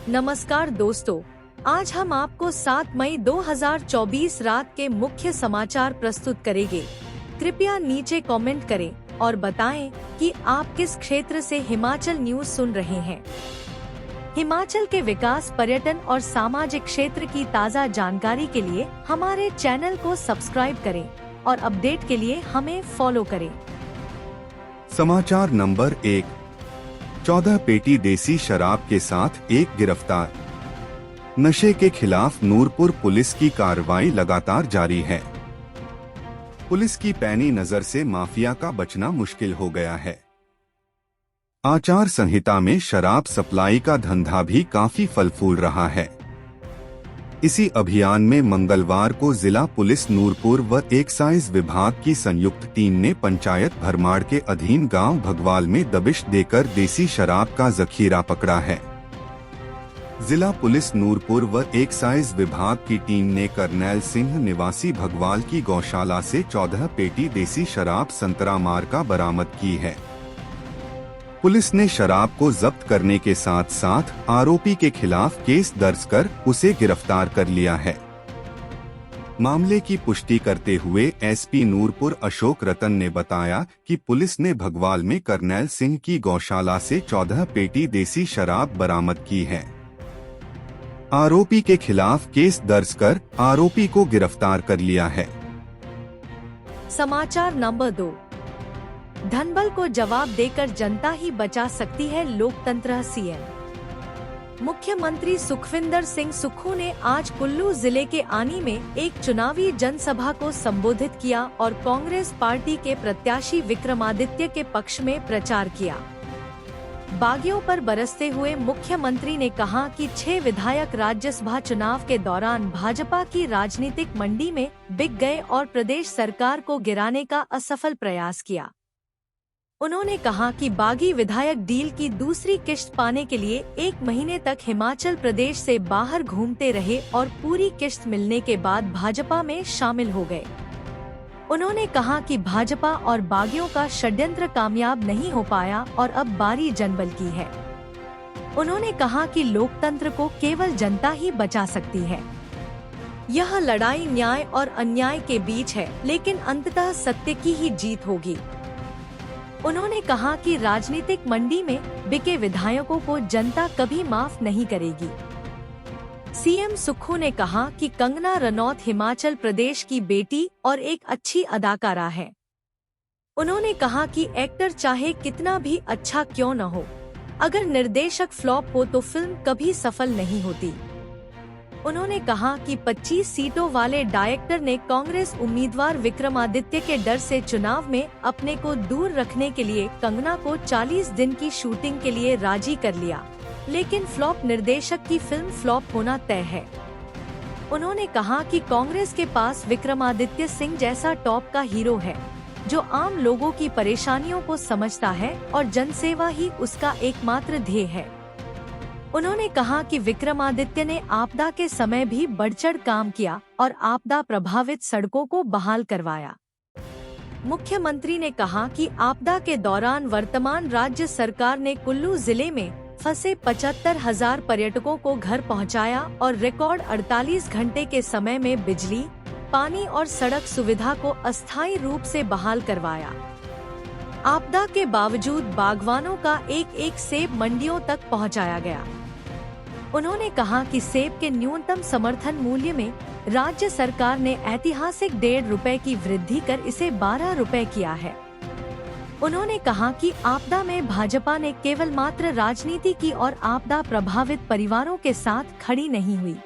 नमस्कार दोस्तों, आज हम आपको 7 मई 2024 रात के मुख्य समाचार प्रस्तुत करेंगे। कृपया नीचे कमेंट करें और बताएं कि आप किस क्षेत्र से हिमाचल न्यूज सुन रहे हैं। हिमाचल के विकास, पर्यटन और सामाजिक क्षेत्र की ताज़ा जानकारी के लिए हमारे चैनल को सब्सक्राइब करें और अपडेट के लिए हमें फॉलो करें। समाचार नंबर 1। 14 पेटी देसी शराब के साथ एक गिरफ्तार। नशे के खिलाफ नूरपुर पुलिस की कार्रवाई लगातार जारी है। पुलिस की पैनी नजर से माफिया का बचना मुश्किल हो गया है। आचार संहिता में शराब सप्लाई का धंधा भी काफी फल फूल रहा है। इसी अभियान में मंगलवार को जिला पुलिस नूरपुर व एक्साइज विभाग की संयुक्त टीम ने पंचायत भरमाड़ के अधीन गांव भगवाल में दबिश देकर देसी शराब का जखीरा पकड़ा है। जिला पुलिस नूरपुर व एक्साइज विभाग की टीम ने करनैल सिंह निवासी भगवाल की गौशाला से 14 पेटी देसी शराब संतरा मार्का बरामद की है। पुलिस ने शराब को जब्त करने के साथ साथ आरोपी के खिलाफ केस दर्ज कर उसे गिरफ्तार कर लिया है। मामले की पुष्टि करते हुए एसपी नूरपुर अशोक रतन ने बताया कि पुलिस ने भगवाल में करनैल सिंह की गौशाला से 14 पेटी देसी शराब बरामद की है। आरोपी के खिलाफ केस दर्ज कर आरोपी को गिरफ्तार कर लिया है। समाचार नंबर 2। धनबल को जवाब देकर जनता ही बचा सकती है लोकतंत्र। सीएम मुख्यमंत्री सुखविंदर सिंह सुक्खू ने आज कुल्लू जिले के आनी में एक चुनावी जनसभा को संबोधित किया और कांग्रेस पार्टी के प्रत्याशी विक्रमादित्य के पक्ष में प्रचार किया। बागियों पर बरसते हुए मुख्यमंत्री ने कहा कि 6 विधायक राज्यसभा चुनाव के दौरान भाजपा की राजनीतिक मंडी में बिक गए और प्रदेश सरकार को गिराने का असफल प्रयास किया। उन्होंने कहा कि बागी विधायक डील की दूसरी किश्त पाने के लिए 1 महीने तक हिमाचल प्रदेश से बाहर घूमते रहे और पूरी किश्त मिलने के बाद भाजपा में शामिल हो गए। उन्होंने कहा कि भाजपा और बागियों का षड्यंत्र कामयाब नहीं हो पाया और अब बारी जनबल की है। उन्होंने कहा कि लोकतंत्र को केवल जनता ही बचा सकती है। यह लड़ाई न्याय और अन्याय के बीच है, लेकिन अंततः सत्य की ही जीत होगी। उन्होंने कहा कि राजनीतिक मंडी में बिके विधायकों को जनता कभी माफ नहीं करेगी। सीएम सुक्खू ने कहा कि कंगना रनौत हिमाचल प्रदेश की बेटी और एक अच्छी अदाकारा है। उन्होंने कहा कि एक्टर चाहे कितना भी अच्छा क्यों न हो, अगर निर्देशक फ्लॉप हो तो फिल्म कभी सफल नहीं होती। उन्होंने कहा कि 25 सीटों वाले डायरेक्टर ने कांग्रेस उम्मीदवार विक्रमादित्य के डर से चुनाव में अपने को दूर रखने के लिए कंगना को 40 दिन की शूटिंग के लिए राजी कर लिया, लेकिन फ्लॉप निर्देशक की फिल्म फ्लॉप होना तय है। उन्होंने कहा कि कांग्रेस के पास विक्रमादित्य सिंह जैसा टॉप का हीरो है, जो आम लोगों की परेशानियों को समझता है और जनसेवा ही उसका एकमात्र ध्येय है। उन्होंने कहा कि विक्रमादित्य ने आपदा के समय भी बढ़चढ़ काम किया और आपदा प्रभावित सड़कों को बहाल करवाया। मुख्यमंत्री ने कहा कि आपदा के दौरान वर्तमान राज्य सरकार ने कुल्लू जिले में फंसे 75,000 पर्यटकों को घर पहुंचाया और रिकॉर्ड 48 घंटे के समय में बिजली, पानी और सड़क सुविधा को अस्थायी रूप से बहाल करवाया। आपदा के बावजूद बागवानों का एक सेब मंडियों तक पहुंचाया गया। उन्होंने कहा कि सेब के न्यूनतम समर्थन मूल्य में राज्य सरकार ने ऐतिहासिक 1.5 रुपए की वृद्धि कर इसे 12 रुपए किया है। उन्होंने कहा कि आपदा में भाजपा ने केवल मात्र राजनीति की और आपदा प्रभावित परिवारों के साथ खड़ी नहीं हुई।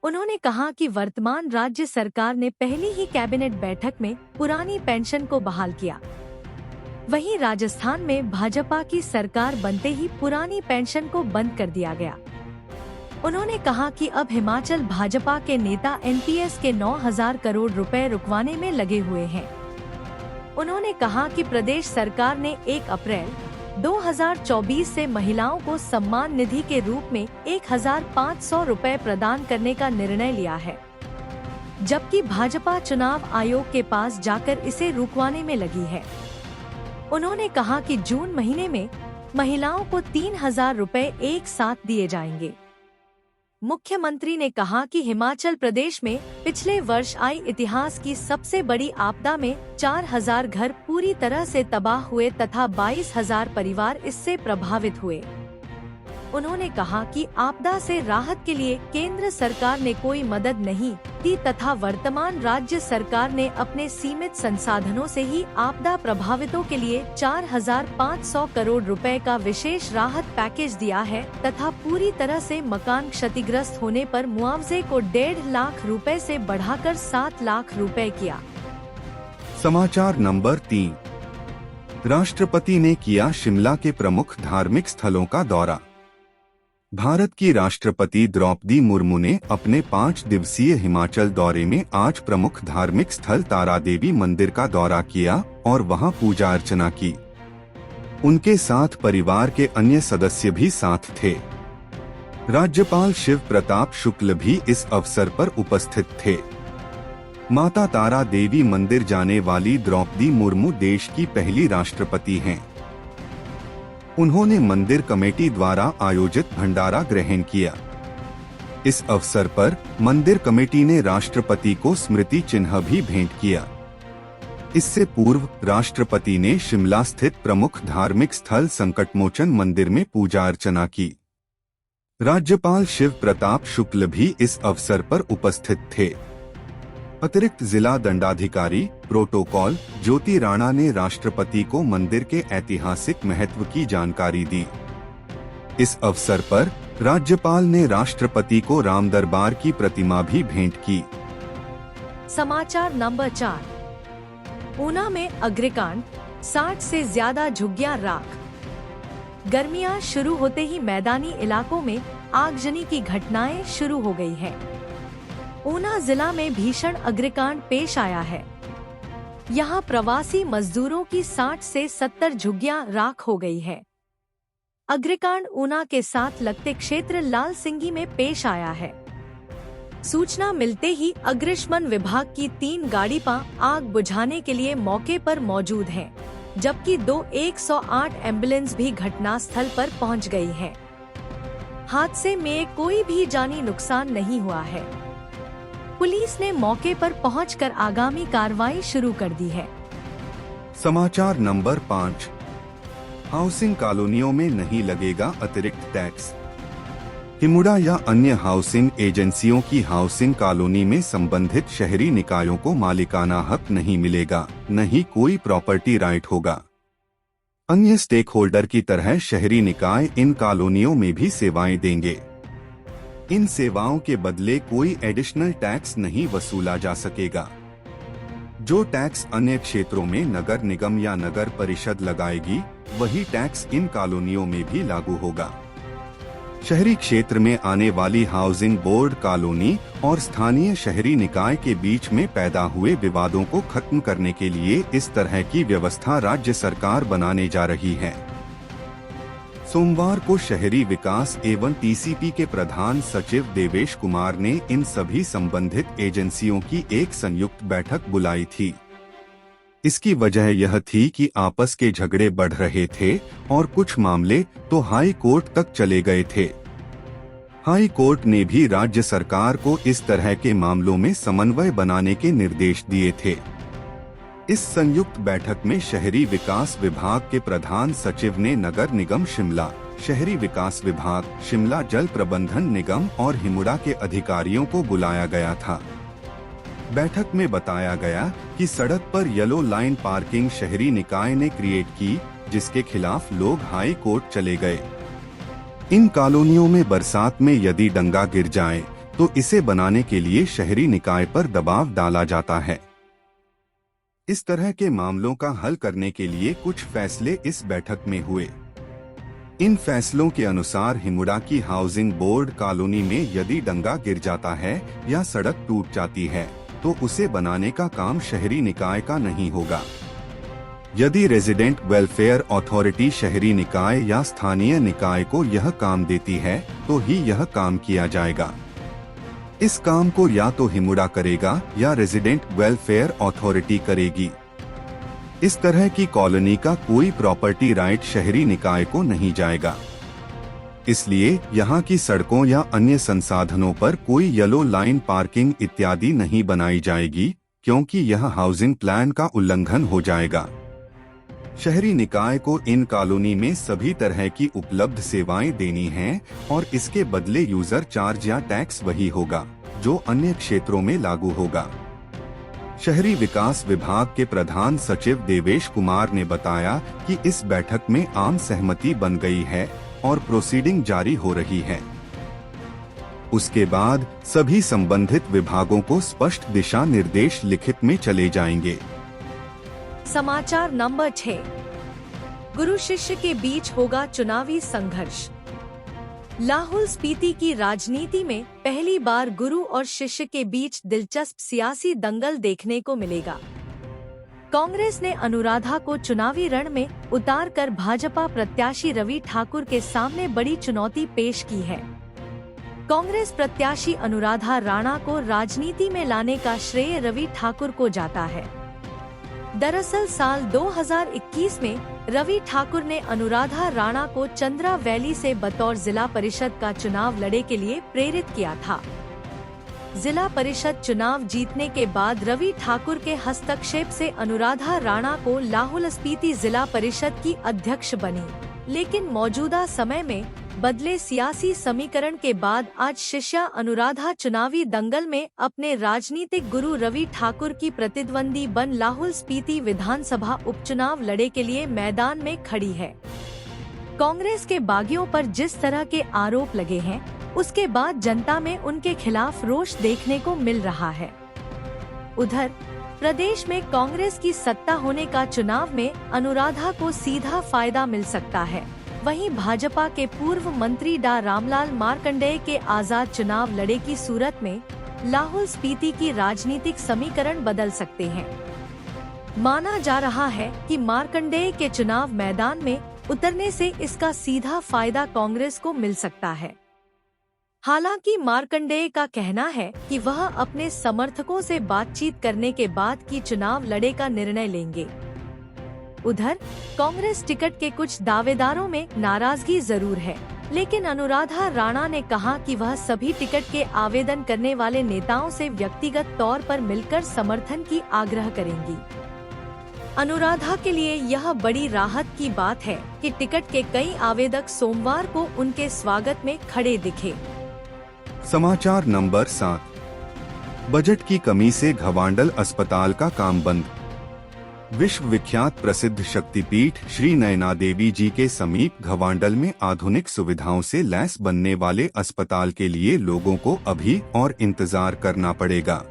उन्होंने कहा कि वर्तमान राज्य सरकार ने पहली ही कैबिनेट बैठक में पुरानी पेंशन को बहाल किया। वहीं राजस्थान में भाजपा की सरकार बनते ही पुरानी पेंशन को बंद कर दिया गया। उन्होंने कहा कि अब हिमाचल भाजपा के नेता एनपीएस के 9,000 करोड़ रुपए रुकवाने में लगे हुए हैं। उन्होंने कहा कि प्रदेश सरकार ने 1 अप्रैल 2024 से महिलाओं को सम्मान निधि के रूप में 1,500 रुपए प्रदान करने का निर्णय लिया है, जबकि भाजपा चुनाव आयोग के पास जाकर इसे रुकवाने में लगी है। उन्होंने कहा कि जून महीने में महिलाओं को 3,000 रुपए एक साथ दिए जाएंगे। मुख्यमंत्री ने कहा कि हिमाचल प्रदेश में पिछले वर्ष आई इतिहास की सबसे बड़ी आपदा में 4,000 घर पूरी तरह से तबाह हुए तथा 22,000 परिवार इससे प्रभावित हुए। उन्होंने कहा कि आपदा से राहत के लिए केंद्र सरकार ने कोई मदद नहीं दी तथा वर्तमान राज्य सरकार ने अपने सीमित संसाधनों से ही आपदा प्रभावितों के लिए 4,500 करोड़ रुपए का विशेष राहत पैकेज दिया है तथा पूरी तरह से मकान क्षतिग्रस्त होने पर मुआवजे को 1.5 लाख रुपए से बढ़ाकर 7 लाख रुपए किया। समाचार नंबर 3। राष्ट्रपति ने किया शिमला के प्रमुख धार्मिक स्थलों का दौरा। भारत की राष्ट्रपति द्रौपदी मुर्मू ने अपने 5 दिवसीय हिमाचल दौरे में आज प्रमुख धार्मिक स्थल तारा देवी मंदिर का दौरा किया और वहां पूजा अर्चना की। उनके साथ परिवार के अन्य सदस्य भी साथ थे। राज्यपाल शिव प्रताप शुक्ल भी इस अवसर पर उपस्थित थे। माता तारा देवी मंदिर जाने वाली द्रौपदी मुर्मू देश की पहली राष्ट्रपति हैं। उन्होंने मंदिर कमेटी द्वारा आयोजित भंडारा ग्रहण किया। इस अवसर पर मंदिर कमेटी ने राष्ट्रपति को स्मृति चिन्ह भी भेंट किया। इससे पूर्व राष्ट्रपति ने शिमला स्थित प्रमुख धार्मिक स्थल संकटमोचन मंदिर में पूजा अर्चना की। राज्यपाल शिव प्रताप शुक्ल भी इस अवसर पर उपस्थित थे। अतिरिक्त जिला दंडाधिकारी प्रोटोकॉल ज्योति राणा ने राष्ट्रपति को मंदिर के ऐतिहासिक महत्व की जानकारी दी। इस अवसर पर राज्यपाल ने राष्ट्रपति को राम दरबार की प्रतिमा भी भेंट की। समाचार नंबर 4। ऊना में अग्निकांड, 60 से ज्यादा झुग्गियां राख। गर्मियां शुरू होते ही मैदानी इलाकों में आगजनी की घटनाएं शुरू हो गई है। ऊना जिला में भीषण अग्निकांड पेश आया है। यहाँ प्रवासी मजदूरों की 60 से 70 झुग्गियां राख हो गई है। अग्निकांड ऊना के साथ लगते क्षेत्र लाल सिंगी में पेश आया है। सूचना मिलते ही अग्निशमन विभाग की 3 गाड़ियां आग बुझाने के लिए मौके पर मौजूद हैं, जबकि 2 108 एम्बुलेंस भी घटनास्थल पर पहुंच गई है। हादसे में कोई भी जानी नुकसान नहीं हुआ है। पुलिस ने मौके पर पहुंचकर आगामी कार्रवाई शुरू कर दी है। समाचार नंबर 5। हाउसिंग कॉलोनियों में नहीं लगेगा अतिरिक्त टैक्स। हिमुडा या अन्य हाउसिंग एजेंसियों की हाउसिंग कॉलोनी में संबंधित शहरी निकायों को मालिकाना हक नहीं मिलेगा, न ही कोई प्रॉपर्टी राइट होगा। अन्य स्टेक होल्डर की तरह शहरी निकाय इन कॉलोनियों में भी सेवाएं देंगे। इन सेवाओं के बदले कोई एडिशनल टैक्स नहीं वसूला जा सकेगा। जो टैक्स अन्य क्षेत्रों में नगर निगम या नगर परिषद लगाएगी, वही टैक्स इन कॉलोनियों में भी लागू होगा। शहरी क्षेत्र में आने वाली हाउसिंग बोर्ड कॉलोनी और स्थानीय शहरी निकाय के बीच में पैदा हुए विवादों को खत्म करने के लिए इस तरह की व्यवस्था राज्य सरकार बनाने जा रही है। सोमवार को शहरी विकास एवं टीसीपी के प्रधान सचिव देवेश कुमार ने इन सभी संबंधित एजेंसियों की एक संयुक्त बैठक बुलाई थी। इसकी वजह यह थी कि आपस के झगड़े बढ़ रहे थे और कुछ मामले तो हाई कोर्ट तक चले गए थे। हाई कोर्ट ने भी राज्य सरकार को इस तरह के मामलों में समन्वय बनाने के निर्देश दिए थे। इस संयुक्त बैठक में शहरी विकास विभाग के प्रधान सचिव ने नगर निगम शिमला, शहरी विकास विभाग, शिमला जल प्रबंधन निगम और हिमुडा के अधिकारियों को बुलाया गया था। बैठक में बताया गया कि सड़क पर येलो लाइन पार्किंग शहरी निकाय ने क्रिएट की, जिसके खिलाफ लोग हाई कोर्ट चले गए। इन कॉलोनियों में बरसात में यदि डंगा गिर जाए तो इसे बनाने के लिए शहरी निकाय पर दबाव डाला जाता है। इस तरह के मामलों का हल करने के लिए कुछ फैसले इस बैठक में हुए। इन फैसलों के अनुसार हिमुडा की हाउसिंग बोर्ड कॉलोनी में यदि डंगा गिर जाता है या सड़क टूट जाती है तो उसे बनाने का काम शहरी निकाय का नहीं होगा। यदि रेजिडेंट वेलफेयर अथॉरिटी शहरी निकाय या स्थानीय निकाय को यह काम देती है तो ही यह काम किया जाएगा। इस काम को या तो हिमुडा करेगा या रेजिडेंट वेलफेयर अथॉरिटी करेगी। इस तरह की कॉलोनी का कोई प्रॉपर्टी राइट शहरी निकाय को नहीं जाएगा। इसलिए यहाँ की सड़कों या अन्य संसाधनों पर कोई येलो लाइन पार्किंग इत्यादि नहीं बनाई जाएगी, क्योंकि यह हाउसिंग प्लान का उल्लंघन हो जाएगा। शहरी निकाय को इन कॉलोनी में सभी तरह की उपलब्ध सेवाएं देनी हैं और इसके बदले यूजर चार्ज या टैक्स वही होगा जो अन्य क्षेत्रों में लागू होगा। शहरी विकास विभाग के प्रधान सचिव देवेश कुमार ने बताया कि इस बैठक में आम सहमति बन गई है और प्रोसीडिंग जारी हो रही है। उसके बाद सभी संबंधित विभागों को स्पष्ट दिशा निर्देश लिखित में चले जाएंगे। समाचार नंबर 6। गुरु शिष्य के बीच होगा चुनावी संघर्ष। लाहौल स्पीति की राजनीति में पहली बार गुरु और शिष्य के बीच दिलचस्प सियासी दंगल देखने को मिलेगा। कांग्रेस ने अनुराधा को चुनावी रण में उतारकर भाजपा प्रत्याशी रवि ठाकुर के सामने बड़ी चुनौती पेश की है। कांग्रेस प्रत्याशी अनुराधा राणा को राजनीति में लाने का श्रेय रवि ठाकुर को जाता है। दरअसल साल 2021 में रवि ठाकुर ने अनुराधा राणा को चंद्रा वैली से बतौर जिला परिषद का चुनाव लड़े के लिए प्रेरित किया था। जिला परिषद चुनाव जीतने के बाद रवि ठाकुर के हस्तक्षेप से अनुराधा राणा को लाहौल स्पीति जिला परिषद की अध्यक्ष बनी, लेकिन मौजूदा समय में बदले सियासी समीकरण के बाद आज शिष्या अनुराधा चुनावी दंगल में अपने राजनीतिक गुरु रवि ठाकुर की प्रतिद्वंदी बन लाहौल स्पीति विधानसभा उपचुनाव लड़े के लिए मैदान में खड़ी है। कांग्रेस के बागियों पर जिस तरह के आरोप लगे हैं, उसके बाद जनता में उनके खिलाफ रोष देखने को मिल रहा है। उधर प्रदेश में कांग्रेस की सत्ता होने का चुनाव में अनुराधा को सीधा फायदा मिल सकता है। वहीं भाजपा के पूर्व मंत्री डा रामलाल मार्कंडेय के आजाद चुनाव लड़े की सूरत में लाहौल स्पीति की राजनीतिक समीकरण बदल सकते हैं। माना जा रहा है कि मार्कंडेय के चुनाव मैदान में उतरने से इसका सीधा फायदा कांग्रेस को मिल सकता है। हालांकि मार्कंडेय का कहना है कि वह अपने समर्थकों से बातचीत करने के बाद की चुनाव लड़े का निर्णय लेंगे। उधर कांग्रेस टिकट के कुछ दावेदारों में नाराजगी जरूर है, लेकिन अनुराधा राणा ने कहा कि वह सभी टिकट के आवेदन करने वाले नेताओं से व्यक्तिगत तौर पर मिलकर समर्थन की आग्रह करेंगी। अनुराधा के लिए यह बड़ी राहत की बात है कि टिकट के कई आवेदक सोमवार को उनके स्वागत में खड़े दिखे। समाचार नंबर 7। बजट की कमी से घवांडल अस्पताल का काम बंद। विश्व विख्यात प्रसिद्ध शक्तिपीठ श्री नयना देवी जी के समीप घवांडल में आधुनिक सुविधाओं से लैस बनने वाले अस्पताल के लिए लोगों को अभी और इंतजार करना पड़ेगा।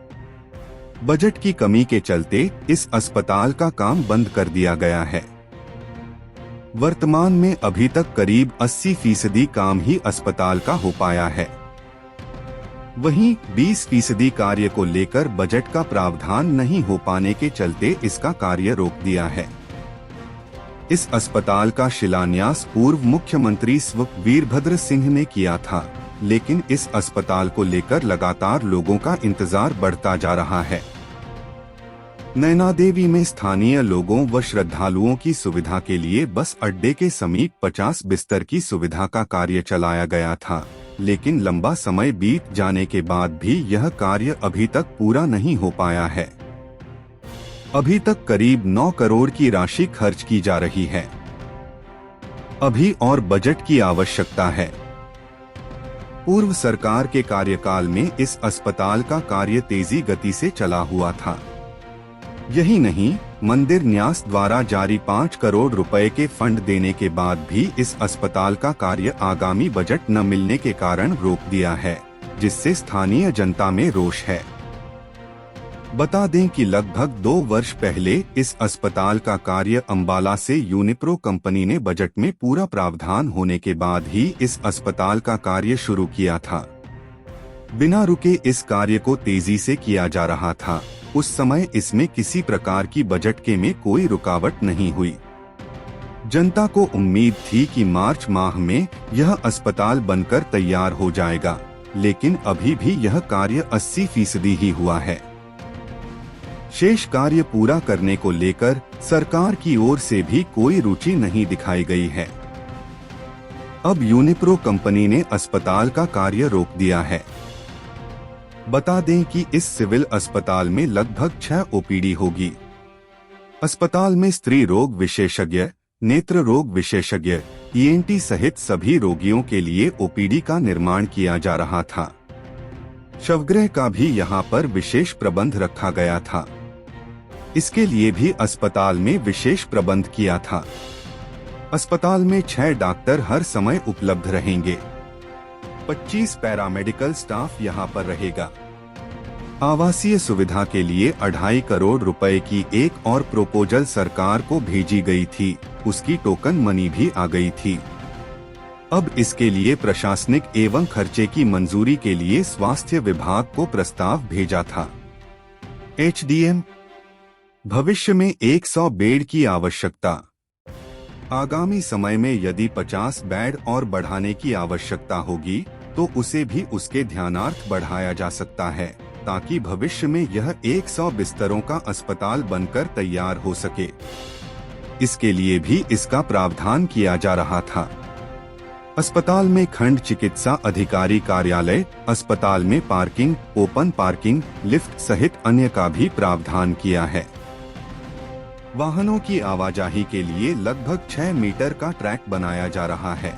बजट की कमी के चलते इस अस्पताल का काम बंद कर दिया गया है। वर्तमान में अभी तक करीब 80% काम ही अस्पताल का हो पाया है। वहीं 20% कार्य को लेकर बजट का प्रावधान नहीं हो पाने के चलते इसका कार्य रोक दिया है। इस अस्पताल का शिलान्यास पूर्व मुख्यमंत्री स्व वीरभद्र सिंह ने किया था, लेकिन इस अस्पताल को लेकर लगातार लोगों का इंतजार बढ़ता जा रहा है। नैना देवी में स्थानीय लोगों व श्रद्धालुओं की सुविधा के लिए बस अड्डे के समीप 50 बिस्तर की सुविधा का कार्य चलाया गया था, लेकिन लंबा समय बीत जाने के बाद भी यह कार्य अभी तक पूरा नहीं हो पाया है। अभी तक करीब 9 करोड़ की राशि खर्च की जा रही है। अभी और बजट की आवश्यकता है। पूर्व सरकार के कार्यकाल में इस अस्पताल का कार्य तेजी गति से चला हुआ था। यही नहीं, मंदिर न्यास द्वारा जारी 5 करोड़ रुपए के फंड देने के बाद भी इस अस्पताल का कार्य आगामी बजट न मिलने के कारण रोक दिया है, जिससे स्थानीय जनता में रोष है। बता दें कि लगभग 2 वर्ष पहले इस अस्पताल का कार्य अंबाला से यूनिप्रो कंपनी ने बजट में पूरा प्रावधान होने के बाद ही इस अस्पताल का कार्य शुरू किया था। बिना रुके इस कार्य को तेजी से किया जा रहा था। उस समय इसमें किसी प्रकार की बजट के में कोई रुकावट नहीं हुई। जनता को उम्मीद थी कि मार्च माह में यह अस्पताल बनकर तैयार हो जाएगा, लेकिन अभी भी यह कार्य 80% ही हुआ है। शेष कार्य पूरा करने को लेकर सरकार की ओर से भी कोई रुचि नहीं दिखाई गई है। अब यूनिप्रो कंपनी ने अस्पताल का कार्य रोक दिया है। बता दें कि इस सिविल अस्पताल में लगभग 6 ओपीडी होगी। अस्पताल में स्त्री रोग विशेषज्ञ, नेत्र रोग विशेषज्ञ, ईएनटी सहित सभी रोगियों के लिए ओपीडी का निर्माण किया जा रहा था। शवगृह का भी यहां पर विशेष प्रबंध रखा गया था। इसके लिए भी अस्पताल में विशेष प्रबंध किया था। अस्पताल में 6 डॉक्टर हर समय उपलब्ध रहेंगे। 25 पैरामेडिकल स्टाफ यहां पर रहेगा। आवासीय सुविधा के लिए 2.5 करोड़ रुपए की एक और प्रोपोजल सरकार को भेजी गई थी, उसकी टोकन मनी भी आ गई थी। अब इसके लिए प्रशासनिक एवं खर्चे की मंजूरी के लिए स्वास्थ्य विभाग को प्रस्ताव भेजा था। एचडीएम भविष्य में 100 बेड की आवश्यकता। आगामी समय में यदि 50 बेड और बढ़ाने की आवश्यकता होगी तो उसे भी उसके ध्यानार्थ बढ़ाया जा सकता है, ताकि भविष्य में यह 100 बिस्तरों का अस्पताल बनकर तैयार हो सके। इसके लिए भी इसका प्रावधान किया जा रहा था। अस्पताल में खंड चिकित्सा अधिकारी कार्यालय, अस्पताल में पार्किंग, ओपन पार्किंग, लिफ्ट सहित अन्य का भी प्रावधान किया है। वाहनों की आवाजाही के लिए लगभग 6 मीटर का ट्रैक बनाया जा रहा है,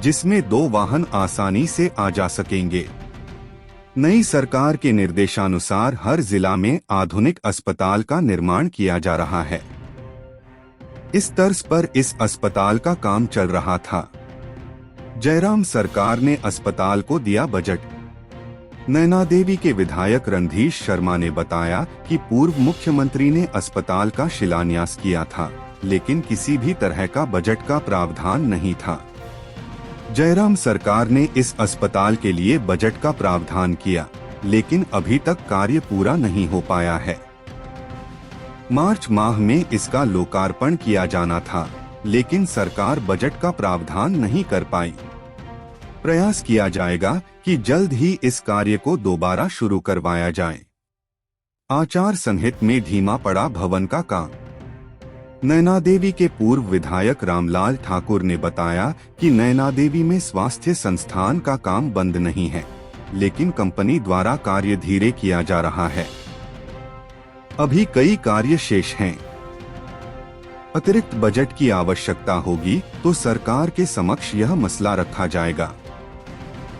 जिसमें 2 वाहन आसानी से आ जा सकेंगे। नई सरकार के निर्देशानुसार हर जिला में आधुनिक अस्पताल का निर्माण किया जा रहा है। इस तर्ज पर इस अस्पताल का काम चल रहा था। जयराम सरकार ने अस्पताल को दिया बजट। नैना देवी के विधायक रणधीर शर्मा ने बताया कि पूर्व मुख्यमंत्री ने अस्पताल का शिलान्यास किया था, लेकिन किसी भी तरह का बजट का प्रावधान नहीं था। जयराम सरकार ने इस अस्पताल के लिए बजट का प्रावधान किया, लेकिन अभी तक कार्य पूरा नहीं हो पाया है। मार्च माह में इसका लोकार्पण किया जाना था, लेकिन सरकार बजट का प्रावधान नहीं कर पाई। प्रयास किया जाएगा कि जल्द ही इस कार्य को दोबारा शुरू करवाया जाए। आचार संहिता में धीमा पड़ा भवन का काम। नैना देवी के पूर्व विधायक रामलाल ठाकुर ने बताया कि नैना देवी में स्वास्थ्य संस्थान का काम बंद नहीं है, लेकिन कंपनी द्वारा कार्य धीरे किया जा रहा है। अभी कई कार्य शेष हैं। अतिरिक्त बजट की आवश्यकता होगी तो सरकार के समक्ष यह मसला रखा जाएगा।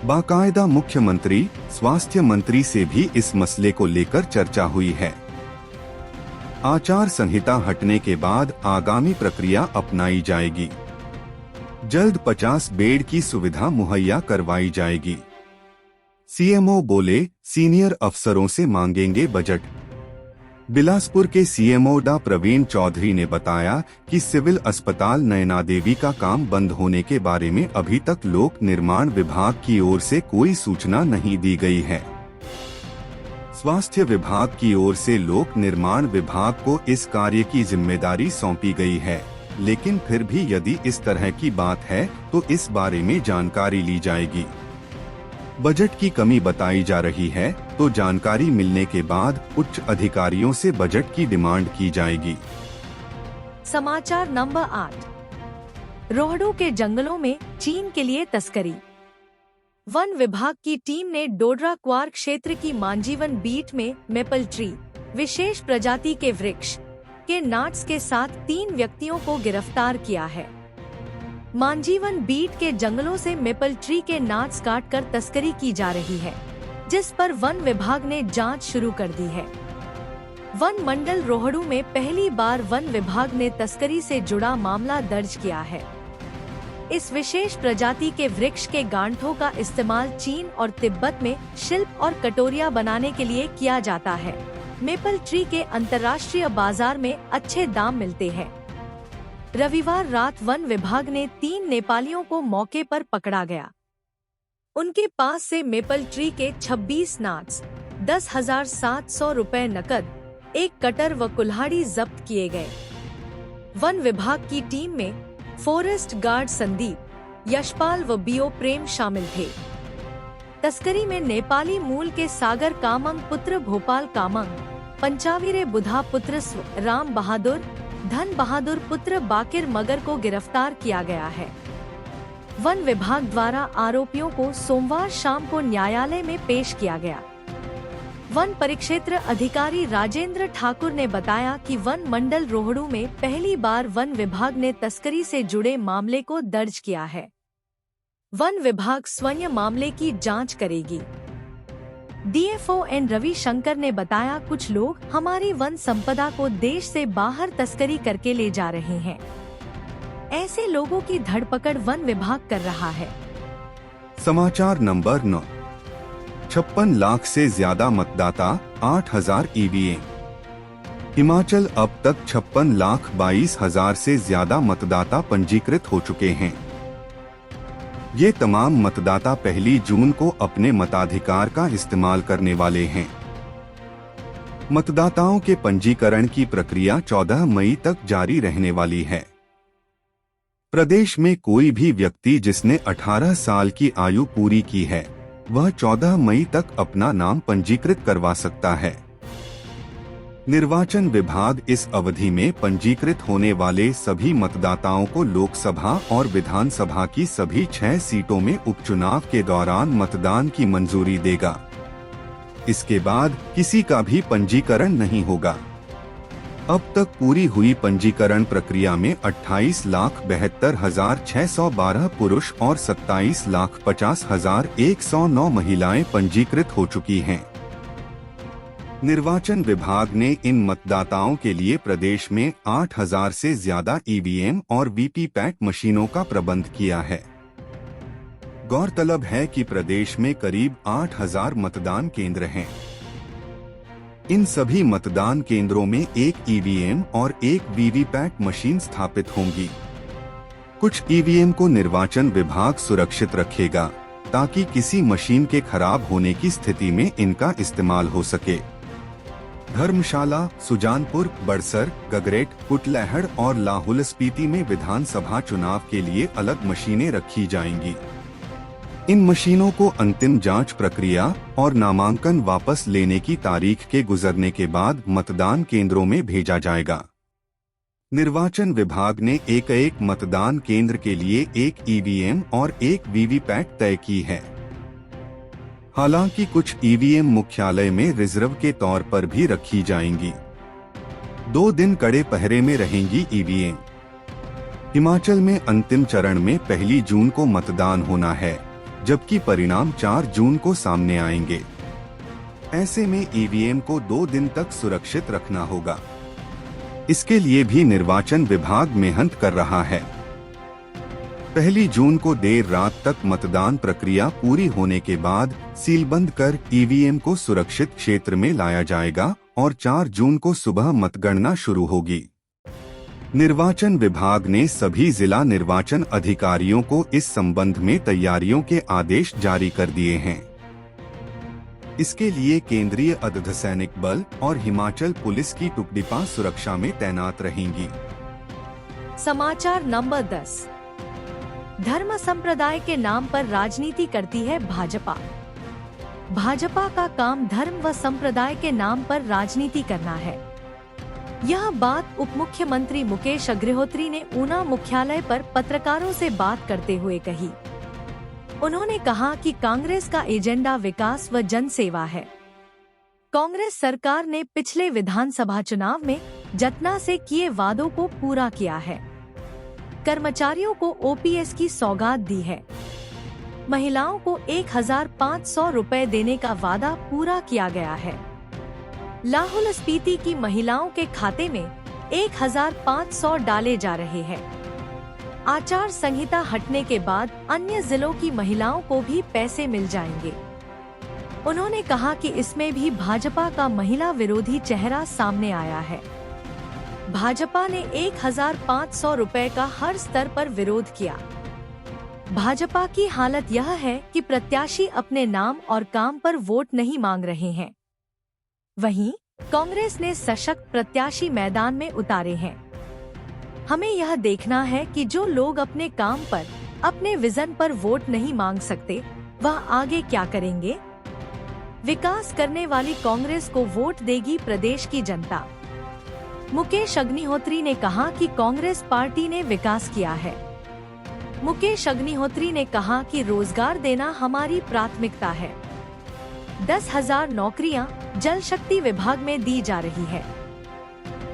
बाकायदा मुख्यमंत्री, स्वास्थ्य मंत्री से भी इस मसले को लेकर चर्चा हुई है। आचार संहिता हटने के बाद आगामी प्रक्रिया अपनाई जाएगी। जल्द 50 बेड की सुविधा मुहैया करवाई जाएगी। सीएमओ बोले, सीनियर अफसरों से मांगेंगे बजट। बिलासपुर के सीएमओ डा प्रवीण चौधरी ने बताया कि सिविल अस्पताल नैना देवी का काम बंद होने के बारे में अभी तक लोक निर्माण विभाग की ओर से कोई सूचना नहीं दी गई है। स्वास्थ्य विभाग की ओर से लोक निर्माण विभाग को इस कार्य की जिम्मेदारी सौंपी गई है, लेकिन फिर भी यदि इस तरह की बात है तो इस बारे में जानकारी ली जाएगी। बजट की कमी बताई जा रही है तो जानकारी मिलने के बाद उच्च अधिकारियों से बजट की डिमांड की जाएगी। समाचार नंबर 8। रोहडू के जंगलों में चीन के लिए तस्करी। वन विभाग की टीम ने डोडरा क्वार क्षेत्र की मांजीवन बीट में मेपल ट्री, विशेष प्रजाति के वृक्ष के नाट्स के साथ 3 व्यक्तियों को गिरफ्तार किया है। मांजीवन बीट के जंगलों से मेपल ट्री के नाट्स काटकर तस्करी की जा रही है, जिस पर वन विभाग ने जांच शुरू कर दी है। वन मंडल रोहडू में पहली बार वन विभाग ने तस्करी से जुड़ा मामला दर्ज किया है। इस विशेष प्रजाति के वृक्ष के गांठों का इस्तेमाल चीन और तिब्बत में शिल्प और कटोरियां बनाने के लिए किया जाता है। मेपल ट्री के अंतर्राष्ट्रीय बाजार में अच्छे दाम मिलते हैं। रविवार रात वन विभाग ने 3 नेपालियों को मौके पर पकड़ा गया। उनके पास से मेपल ट्री के 26 नाट्स, 10,700 रुपए नकद, 1 कटर व कुल्हाड़ी जब्त किए गए। वन विभाग की टीम में फॉरेस्ट गार्ड संदीप, यशपाल व बीओ प्रेम शामिल थे। तस्करी में नेपाली मूल के सागर कामंग पुत्र भोपाल कामंग, पंचावीरे बुधा पुत्र स्व राम बहादुर धन बहादुर पुत्र बाकिर मगर को गिरफ्तार किया गया है। वन विभाग द्वारा आरोपियों को सोमवार शाम को न्यायालय में पेश किया गया। वन परिक्षेत्र अधिकारी राजेंद्र ठाकुर ने बताया कि वन मंडल रोहड़ू में पहली बार वन विभाग ने तस्करी से जुड़े मामले को दर्ज किया है। वन विभाग स्वयं मामले की जांच करेगी। डीएफओ एन रविशंकर ने बताया, कुछ लोग हमारी वन संपदा को देश से बाहर तस्करी करके ले जा रहे हैं। ऐसे लोगों की धरपकड़ वन विभाग कर रहा है। समाचार नंबर 9। 56 लाख से ज्यादा मतदाता, 8000 ईवीएम। हिमाचल अब तक 56,22,000 से ज्यादा मतदाता पंजीकृत हो चुके हैं। ये तमाम मतदाता 1 जून को अपने मताधिकार का इस्तेमाल करने वाले हैं। मतदाताओं के पंजीकरण की प्रक्रिया 14 मई तक जारी रहने वाली है। प्रदेश में कोई भी व्यक्ति जिसने 18 साल की आयु पूरी की है, वह 14 मई तक अपना नाम पंजीकृत करवा सकता है। निर्वाचन विभाग इस अवधि में पंजीकृत होने वाले सभी मतदाताओं को लोकसभा और विधानसभा की सभी 6 सीटों में उपचुनाव के दौरान मतदान की मंजूरी देगा। इसके बाद किसी का भी पंजीकरण नहीं होगा। अब तक पूरी हुई पंजीकरण प्रक्रिया में 28,72,612 पुरुष और 27,50,109 महिलाएं पंजीकृत हो चुकी हैं। निर्वाचन विभाग ने इन मतदाताओं के लिए प्रदेश में 8,000 से ज्यादा ईवीएम और वीवीपैट मशीनों का प्रबंध किया है। गौरतलब है कि प्रदेश में करीब 8,000 मतदान केंद्र हैं। इन सभी मतदान केंद्रों में एक ईवीएम और एक वीवीपैट मशीन स्थापित होंगी। कुछ ईवीएम को निर्वाचन विभाग सुरक्षित रखेगा ताकि किसी मशीन के खराब होने की स्थिति में इनका इस्तेमाल हो सके। धर्मशाला, सुजानपुर, बड़सर, गगरेट, कुटलैहड़ और लाहौल स्पीति में विधानसभा चुनाव के लिए अलग मशीनें रखी जाएंगी। इन मशीनों को अंतिम जांच प्रक्रिया और नामांकन वापस लेने की तारीख के गुजरने के बाद मतदान केंद्रों में भेजा जाएगा। निर्वाचन विभाग ने एक मतदान केंद्र के लिए एक ईवीएम और एक वीवीपैट तय की है। हालांकि कुछ ईवीएम मुख्यालय में रिजर्व के तौर पर भी रखी जाएंगी। 2 दिन कड़े पहरे में रहेंगी ईवीएम। हिमाचल में अंतिम चरण में 1 जून को मतदान होना है, जबकि परिणाम 4 जून को सामने आएंगे। ऐसे में ईवीएम को 2 दिन तक सुरक्षित रखना होगा। इसके लिए भी निर्वाचन विभाग मेहनत कर रहा है। 1 जून को देर रात तक मतदान प्रक्रिया पूरी होने के बाद सीलबंद कर ईवीएम को सुरक्षित क्षेत्र में लाया जाएगा और 4 जून को सुबह मतगणना शुरू होगी। निर्वाचन विभाग ने सभी जिला निर्वाचन अधिकारियों को इस संबंध में तैयारियों के आदेश जारी कर दिए हैं। इसके लिए केंद्रीय अर्धसैनिक बल और हिमाचल पुलिस की टुकड़ियां सुरक्षा में तैनात रहेंगी। समाचार नंबर 10। धर्म संप्रदाय के नाम पर राजनीति करती है भाजपा। भाजपा का काम धर्म व संप्रदाय के नाम पर राजनीति करना है। यह बात उप मुख्यमंत्री मुकेश अग्निहोत्री ने ऊना मुख्यालय पर पत्रकारों से बात करते हुए कही। उन्होंने कहा कि कांग्रेस का एजेंडा विकास व जनसेवा है। कांग्रेस सरकार ने पिछले विधानसभा चुनाव में जतना से किए वादों को पूरा किया है। कर्मचारियों को ओपीएस की सौगात दी है। महिलाओं को 1,500 रुपए देने का वादा पूरा किया गया है। लाहौल स्पीति की महिलाओं के खाते में 1,500 डाले जा रहे हैं। आचार संहिता हटने के बाद अन्य जिलों की महिलाओं को भी पैसे मिल जाएंगे। उन्होंने कहा कि इसमें भी भाजपा का महिला विरोधी चेहरा सामने आया है। भाजपा ने 1,500 रुपए का हर स्तर पर विरोध किया। भाजपा की हालत यह है कि प्रत्याशी अपने नाम और काम पर वोट नहीं मांग रहे हैं। वहीं कांग्रेस ने सशक्त प्रत्याशी मैदान में उतारे हैं। हमें यह देखना है कि जो लोग अपने काम पर, अपने विजन पर वोट नहीं मांग सकते, वह आगे क्या करेंगे। विकास करने वाली कांग्रेस को वोट देगी प्रदेश की जनता। मुकेश अग्निहोत्री ने कहा कि कांग्रेस पार्टी ने विकास किया है। मुकेश अग्निहोत्री ने कहा कि रोजगार देना हमारी प्राथमिकता है। 10,000 नौकरियां जल शक्ति विभाग में दी जा रही है।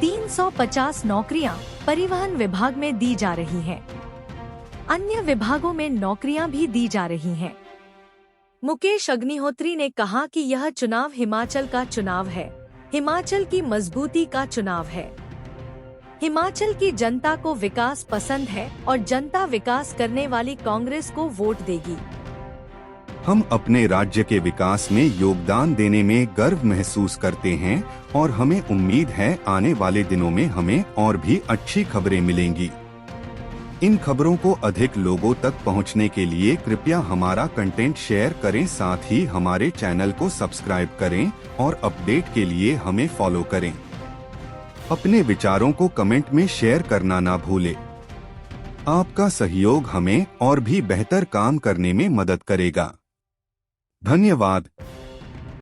350 नौकरियां परिवहन विभाग में दी जा रही हैं। अन्य विभागों में नौकरियां भी दी जा रही हैं। मुकेश अग्निहोत्री ने कहा कि यह चुनाव हिमाचल का चुनाव है, हिमाचल की मजबूती का चुनाव है। हिमाचल की जनता को विकास पसंद है और जनता विकास करने वाली कांग्रेस को वोट देगी। हम अपने राज्य के विकास में योगदान देने में गर्व महसूस करते हैं और हमें उम्मीद है आने वाले दिनों में हमें और भी अच्छी खबरें मिलेंगी। इन खबरों को अधिक लोगों तक पहुंचने के लिए कृपया हमारा कंटेंट शेयर करें, साथ ही हमारे चैनल को सब्सक्राइब करें और अपडेट के लिए हमें फॉलो करें। अपने विचारों को कमेंट में शेयर करना ना भूलें। आपका सहयोग हमें और भी बेहतर काम करने में मदद करेगा। धन्यवाद।